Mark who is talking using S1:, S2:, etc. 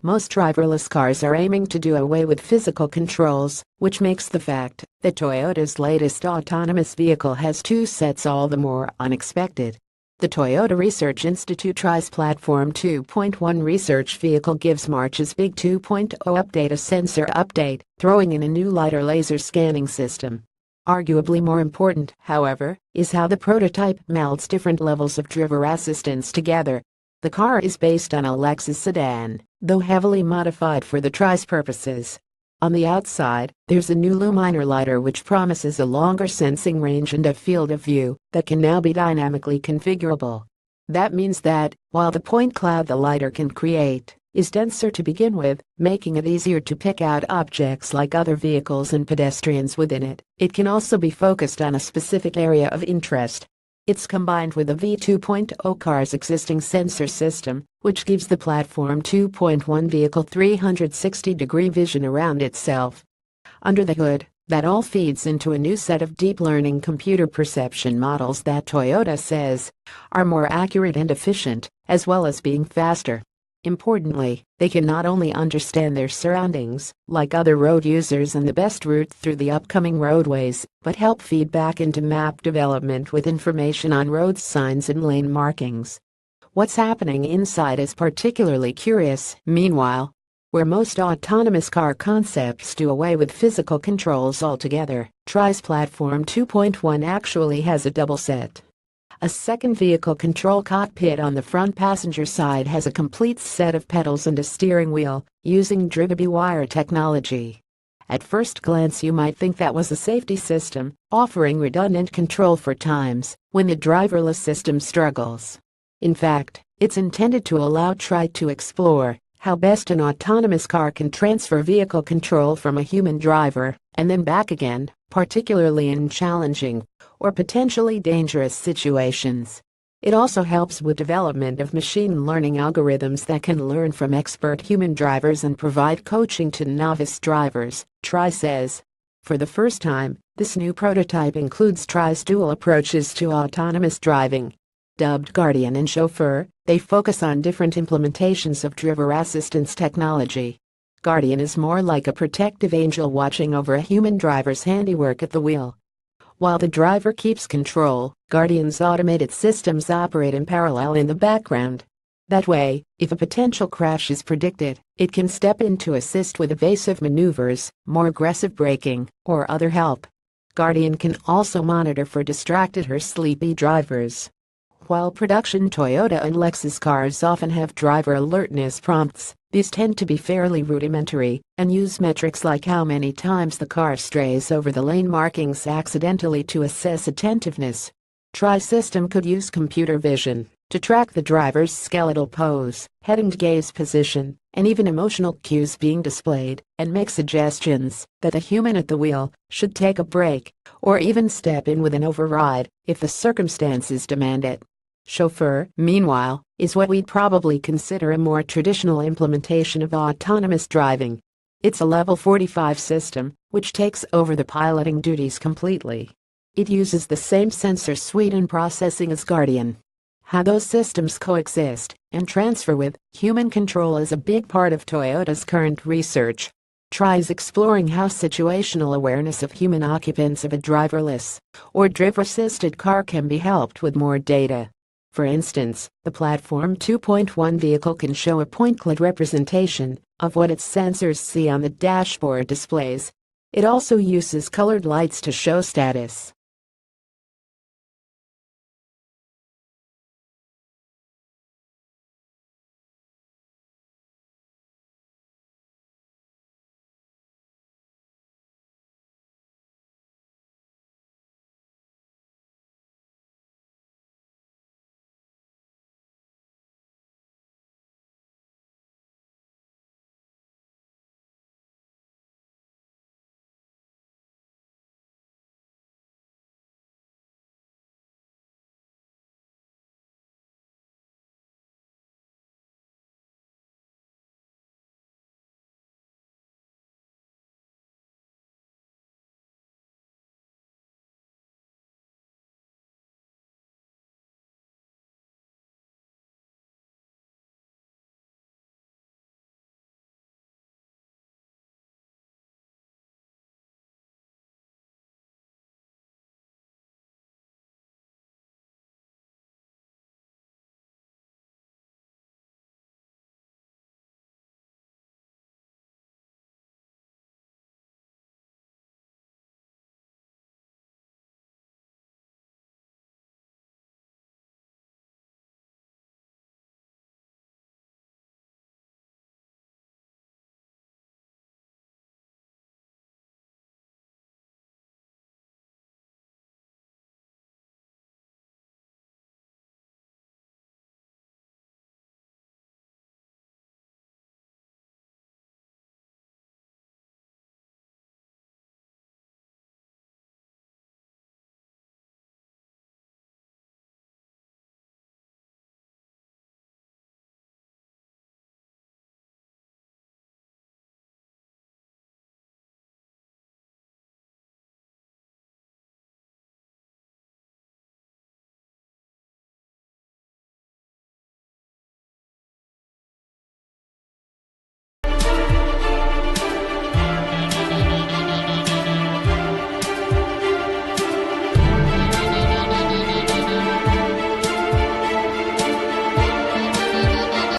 S1: most driverless cars are aiming to do away with physical controls, which makes the fact that Toyota's latest autonomous vehicle has two sets all the more unexpected. The Toyota Research Institute TRI's Platform 2.1 research vehicle gives March's big 2.0 update a sensor update, throwing in a new LiDAR laser scanning system. Arguably more important, however, is how the prototype melds different levels of driver assistance together. The car is based on a Lexus sedan, though heavily modified for the TRI's purposes. On the outside, there's a new Luminer LiDAR which promises a longer sensing range and a field of view that can now be dynamically configurable. That means that, while the point cloud the LiDAR can create is denser to begin with, making it easier to pick out objects like other vehicles and pedestrians within it, it can also be focused on a specific area of interest. It's combined with the V2.0 car's existing sensor system, which gives the Platform 2.1 vehicle 360-degree vision around itself. Under the hood, that all feeds into a new set of deep learning computer perception models that Toyota says are more accurate and efficient, as well as being faster. Importantly, they can not only understand their surroundings, like other road users and the best route through the upcoming roadways, but help feed back into map development with information on road signs and lane markings. What's happening inside is particularly curious. Meanwhile, where most autonomous car concepts do away with physical controls altogether, TRI's Platform 2.1 actually has a double set. A second vehicle control cockpit on the front passenger side has a complete set of pedals and a steering wheel, using drive-by-wire technology. At first glance you might think that was a safety system, offering redundant control for times when the driverless system struggles. In fact, it's intended to allow TRI to explore how best an autonomous car can transfer vehicle control from a human driver and then back again, particularly in challenging or potentially dangerous situations. It also helps with development of machine learning algorithms that can learn from expert human drivers and provide coaching to novice drivers, TRI says. For the first time, this new prototype includes TRI's dual approaches to autonomous driving. Dubbed Guardian and Chauffeur, they focus on different implementations of driver assistance technology. Guardian is more like a protective angel watching over a human driver's handiwork at the wheel. While the driver keeps control, Guardian's automated systems operate in parallel in the background. That way, if a potential crash is predicted, it can step in to assist with evasive maneuvers, more aggressive braking, or other help. Guardian can also monitor for distracted or sleepy drivers. While production Toyota and Lexus cars often have driver alertness prompts, these tend to be fairly rudimentary and use metrics like how many times the car strays over the lane markings accidentally to assess attentiveness. TRI system could use computer vision to track the driver's skeletal pose, head and gaze position, and even emotional cues being displayed, and make suggestions that a human at the wheel should take a break or even step in with an override if the circumstances demand it. Chauffeur, meanwhile, is what we'd probably consider a more traditional implementation of autonomous driving. It's a level 45 system, which takes over the piloting duties completely. It uses the same sensor suite and processing as Guardian. How those systems coexist and transfer with human control is a big part of Toyota's current research. TRI is exploring how situational awareness of human occupants of a driverless or driver-assisted car can be helped with more data. For instance, the Platform 2.1 vehicle can show a point cloud representation of what its sensors see on the dashboard displays. It also uses colored lights to show status,